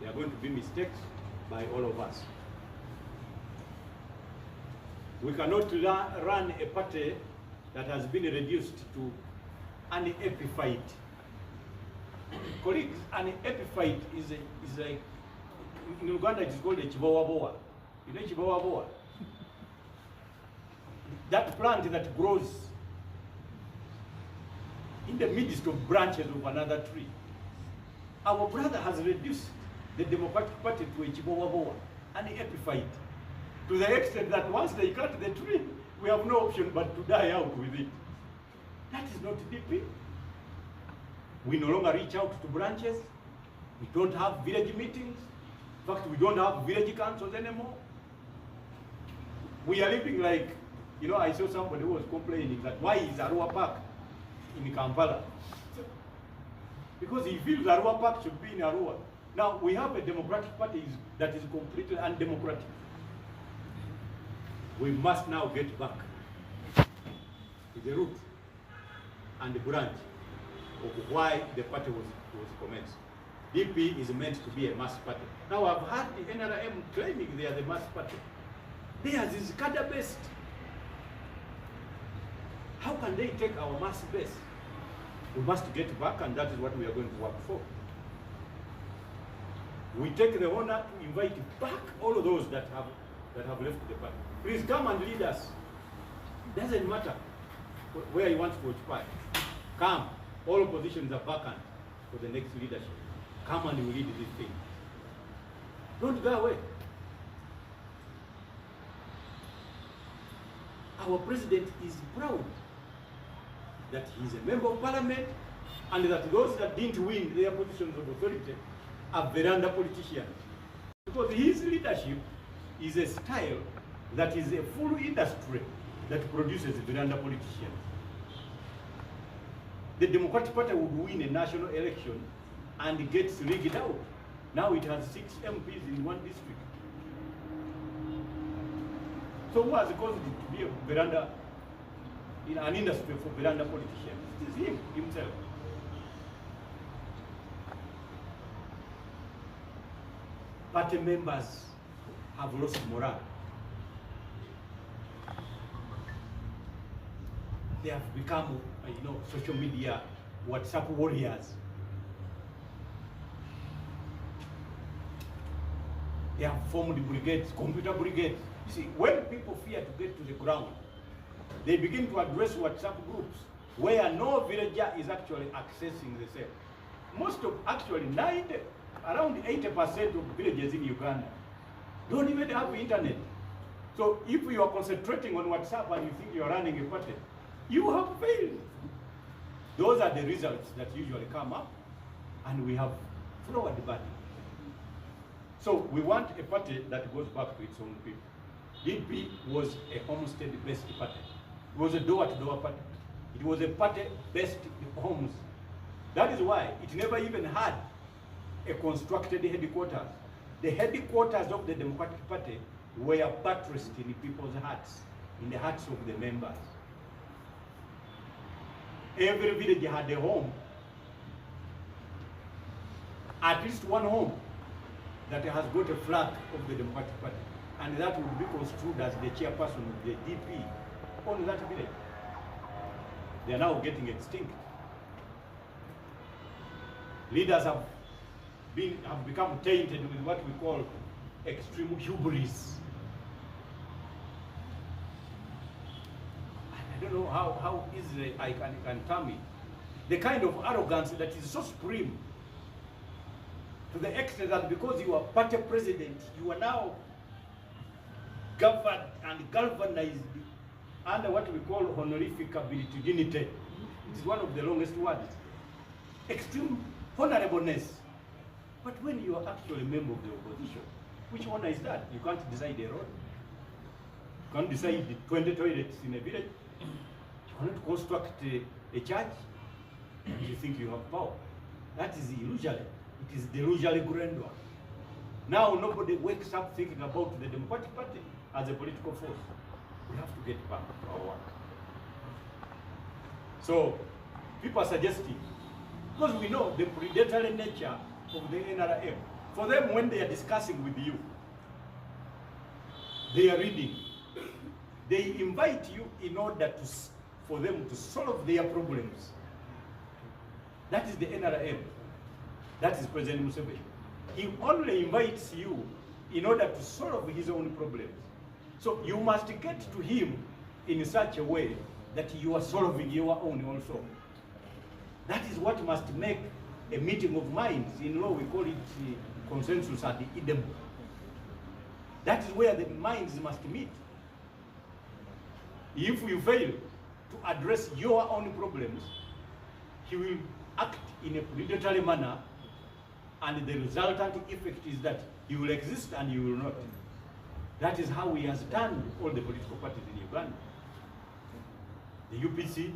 There are going to be mistakes by all of us. We cannot run a party that has been reduced to an epiphyte. Colleagues, an epiphyte is like, in Uganda it is called a chibowaboa. You know chibowaboa? That plant that grows in the midst of branches of another tree. Our brother has reduced the Democratic Party to a chibowaboa, an epiphyte, to the extent that once they cut the tree, we have no option but to die out with it. That is not DP. We no longer reach out to branches. We don't have village meetings. In fact, we don't have village councils anymore. We are living like, you know, I saw somebody who was complaining that why is Arua Park in Kampala? Because he feels Arua Park should be in Arua. Now, we have a Democratic Party that is completely undemocratic. We must now get back to the root and the branch of why the party was commenced. DP is meant to be a mass party. Now, I've heard the NRM claiming they are the mass party. Theirs is cadre-based. How can they take our mass base? We must get back, and that is what we are going to work for. We take the honor to invite back all of those that have left the party. Please come and lead us. Doesn't matter where you want to occupy. Come. All positions are vacant for the next leadership. Come and lead this thing. Don't go away. Our president is proud that he is a member of parliament and that those that didn't win their positions of authority are veranda politicians. Because his leadership is a style that is a full industry that produces veranda politicians. The Democratic Party would win a national election and it gets rigged out. Now it has 6 MPs in one district. So who has caused it to be a veranda, in an industry for veranda politicians? It is him himself. Party members have lost morale. They have become, social media, WhatsApp warriors. They have formed brigades, computer brigades. You see, when people fear to get to the ground, they begin to address WhatsApp groups where no villager is actually accessing the same. Most of, actually, around 80% of villages in Uganda don't even have internet. So if you are concentrating on WhatsApp and you think you are running a party, you have failed. Those are the results that usually come up, and we have floored the party. So we want a party that goes back to its own people. DP was a homestead-based party. It was a door-to-door party. It was a party based in homes. That is why it never even had a constructed headquarters. The headquarters of the Democratic Party were buttressed in people's hearts, in the hearts of the members. Every village had a home, at least one home that has got a flag of the Democratic Party, and that would be construed as the chairperson of the DP on that village. They are now getting extinct. Leaders have become tainted with what we call extreme hubris. I don't know how easily I can term it. The kind of arrogance that is so supreme, to the extent that because you are party president, you are now governed and galvanized under what we call honorific ability, dignity. It is one of the longest words. Extreme honorableness. But when you are actually a member of the opposition, which honor is that? You can't decide a road. You can't decide 20 toilets in a village. You cannot construct a church. You think you have power. That is illusory. It is delusionally grandeur. Now nobody wakes up thinking about the Democratic Party as a political force. We have to get back to our work. So people are suggesting, because we know the predatory nature of the NRM, For them, when they are discussing with you, they are reading. They invite you in order for them to solve their problems. That is the NRM. That is President Museveni. He only invites you in order to solve his own problems. So you must get to him in such a way that you are solving your own also. That is what must make a meeting of minds. In law, we call it consensus ad idem. That is where the minds must meet. If you fail to address your own problems, he will act in a predatory manner, and the resultant effect is that he will exist and you will not. That is how he has done all the political parties in Uganda. The UPC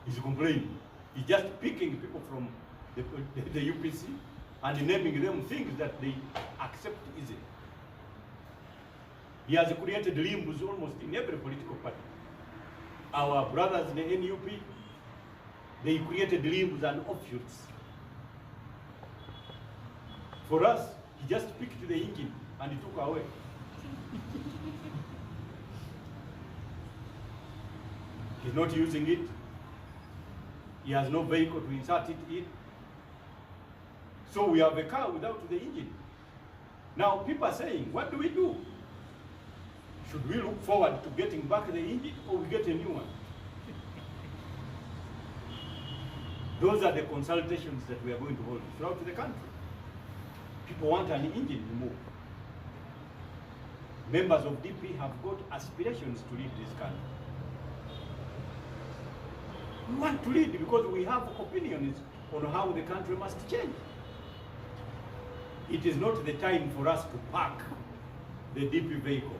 is complaining. He's just picking people from the UPC and naming them things that they accept easily. He has created limbs almost in every political party. Our brothers in the NUP, they created limbs and offshoots. For us, he just picked the engine and he took away. He's not using it. He has no vehicle to insert it in. So we have a car without the engine. Now people are saying, what do we do? Should we look forward to getting back the engine, or we get a new one? Those are the consultations that we are going to hold throughout the country. People want an engine to move. Members of DP have got aspirations to lead this country. We want to lead because we have opinions on how the country must change. It is not the time for us to park the DP vehicle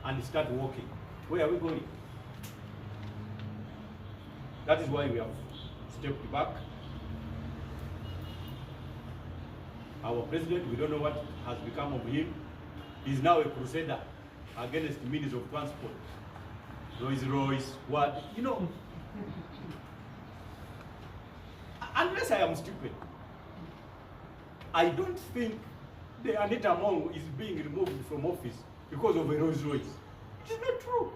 and start walking. Where are we going? That is why we have stepped back. Our president, we don't know what has become of him. He's now a crusader against the Minister of Transport. Rolls-Royce, what? You know, unless I am stupid, I don't think the Anita Among is being removed from office because of a Rolls-Royce. It is not true.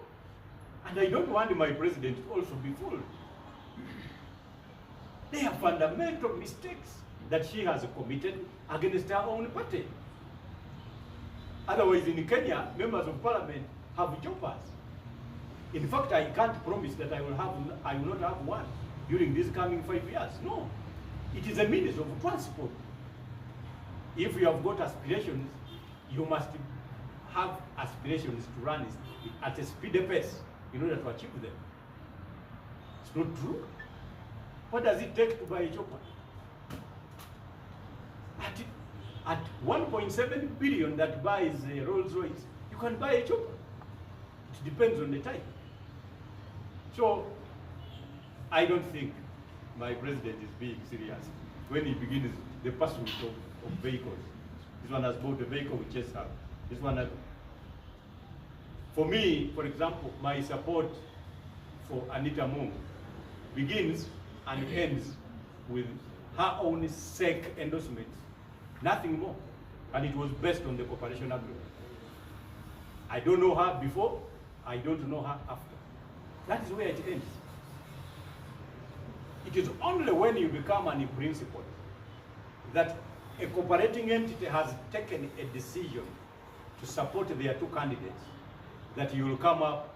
And I don't want my president to also be fooled. They are fundamental mistakes that she has committed against her own party. Otherwise, in Kenya, members of parliament have jobbers. In fact, I can't promise that I will not have one during these coming 5 years. No, it is a means of transport. If you have got aspirations, you must have aspirations to run at a speedy pace in order to achieve them. It's not true. What does it take to buy a chopper? At 1.7 billion that buys a Rolls-Royce, you can buy a chopper. It depends on the type. So, I don't think my president is being serious when he begins the pursuit of vehicles. This one has bought a vehicle with chest up. This one has... For me, for example, my support for Anita Among begins and ends with her own SEC endorsement. Nothing more. And it was based on the cooperation agreement. I don't know her before, I don't know her after. That is where it ends. It is only when you become an principal that a cooperating entity has taken a decision to support their two candidates that you will come up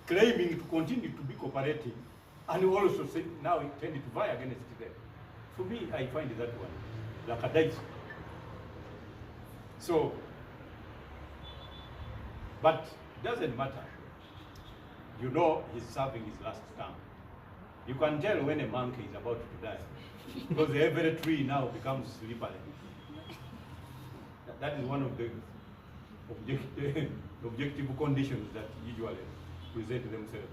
claiming to continue to be cooperating and also say now intending to vie against them. For me, I find that one like a dice. So, but it doesn't matter. You know he's serving his last term. You can tell when a monkey is about to die because every tree now becomes slippery. That is one of the objective conditions that usually present themselves.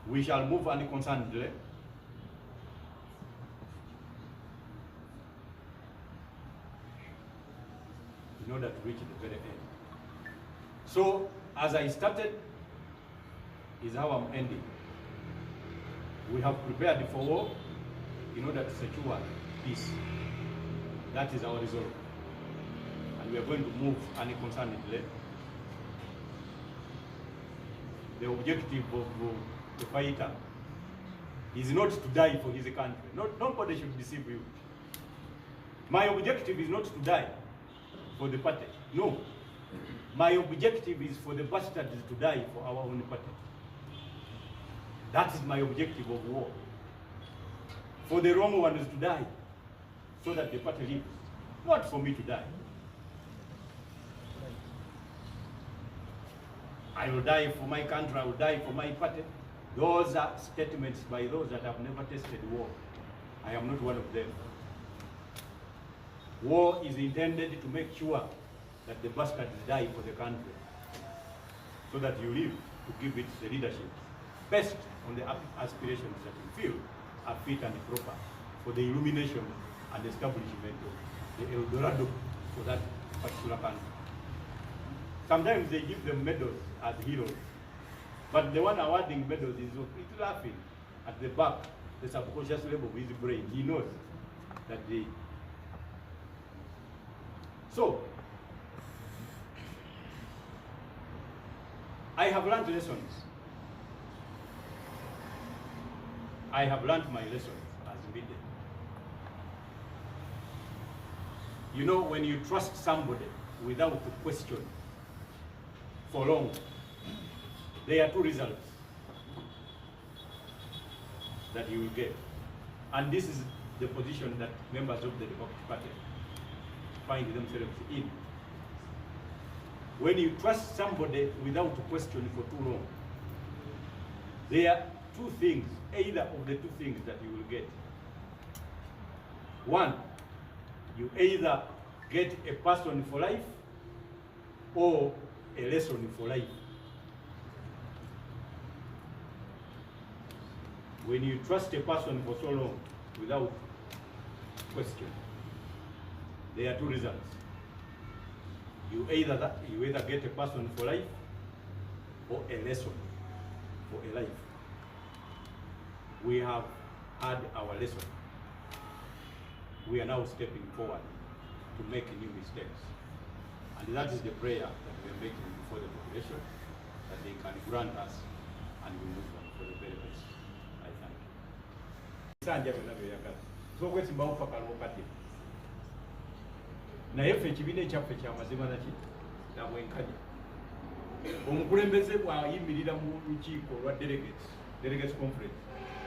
We shall move unconcernedly. In order to reach the very end. So, as I started, is how I'm ending. We have prepared for war. in order to secure peace. That is our resolve. And we are going to move unconcernedly. The objective of the fighter is not to die for his country. Nobody should deceive you. My objective is not to die for the party. No. My objective is for the bastards to die for our own party. That is my objective of war. For the wrong ones to die, so that the party lives. Not for me to die. I will die for my country, I will die for my party. Those are statements by those that have never tasted war. I am not one of them. War is intended to make sure that the bastards die for the country, so that you live to give it the leadership based on the aspirations that you feel are fit and proper for the illumination and establishment of the El Dorado for that particular country. Sometimes they give them medals as heroes, but the one awarding medals is laughing at the back, the subconscious level of his brain. He knows that they. So, I have learned lessons. I have learned my lessons as Mbide. You know, when you trust somebody without question for long, there are two results that you will get. And this is the position that members of the Democratic Party find themselves in. When you trust somebody without question for too long, there are two things, either of the two things that you will get. One, you either get a person for life or a lesson for life. When you trust a person for so long without question, there are two results. You either get a person for life or a lesson for a life. We have had our lesson. We are now stepping forward to make new mistakes. And that is the prayer that we are making before the population, that they can grant us and we move on for the very best. I thank you. So what's about Pakalo? Naye ffe ekibiina ekyaffe kyamazima naki namwenkanya omukulembeze bw'ayimirira mu lukiiko olwa delegates conference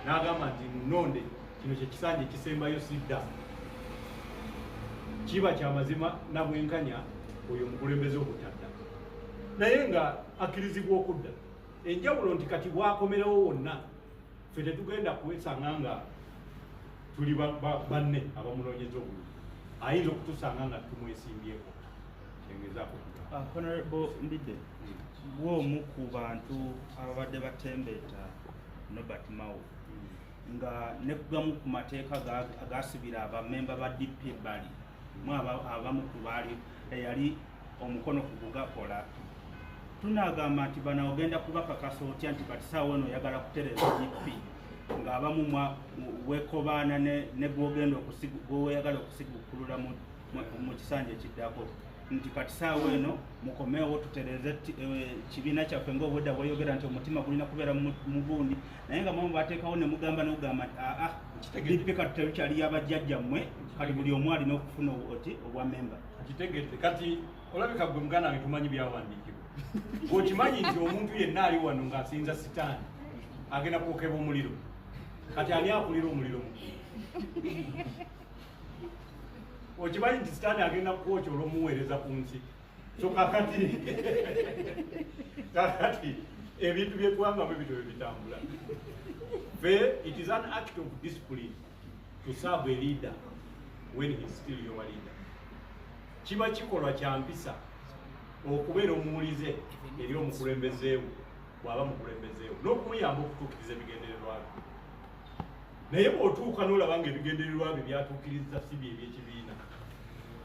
n'agamba nti nnonde kino kye kisanja ekisembayo sidda, kiba kyamazima namwenkanya oyo omukulembeze okutadda, naye nga akkirizibwa okudda. Enjawulo nti kati bwakomerewo wonna ffe tetugenda kwesanga nga tuli banne abamunoonyeza obululu. Ayinza okutusanga nga tumwesimbyeko kyengezaako. Honorable Mbide, bw'omu ku bantu ababadde batembeeta Nobert Mao nga negamu ku mateeka agasibira abamemba ba DP bali mu abamu ku baali eyali omukono ku gugakola, tunagamba nti bano ogenda kubakakasa otya nti kati saawa eno oyagala kutereza DP ng'abamu wekobaana ne bwogenda oyagala okusigukkulula mu kisanja ekiddako nti kati saawa eno mukomeewo tutereze kibiina kyaffe ng'obwedda bweyogera nti omutima gulina kubeera mu gundi, naye nga mwamu bateekawo ne mugamba n'ogamba nti DP kati terukyali yabajjajjammwe, kati buli omu alina okufuna obwa memba. Kitegete kati olabika gwe muganda wange tumanyi byawandiikibwa. Okimanyi nti omuntu yenna ali wano ng'asinza sitaani agenda kwokebwa omuliro. Kati ani akulira omuliro mu? Okimanyi nti sitaani agenda kwokya olw'omuweereza ku nsi. So kakati ebintu byetwangamu ebito bitambula. It is an act of discipline to serve a leader when he is still your leader. Kiba kikolwa kya mpisa okubeera omuwulize eri omukulembezeewo bw'aba mukulembezeewo n'okumuyamba okutuukiriza ebigendererwa bye. Naye bw'otuuka n'olaba nga ebigendererwa bye byatuukiriza si bye eby'ekibiina,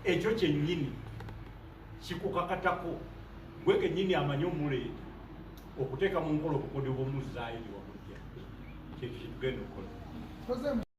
ekyo kyennyini kikukakatako gwe kennyini amanyi omuleeta okuteeka mu nkola obukodyo bw'omuzzaayo ne wamujja. Kyekyo kye tugenda okukola.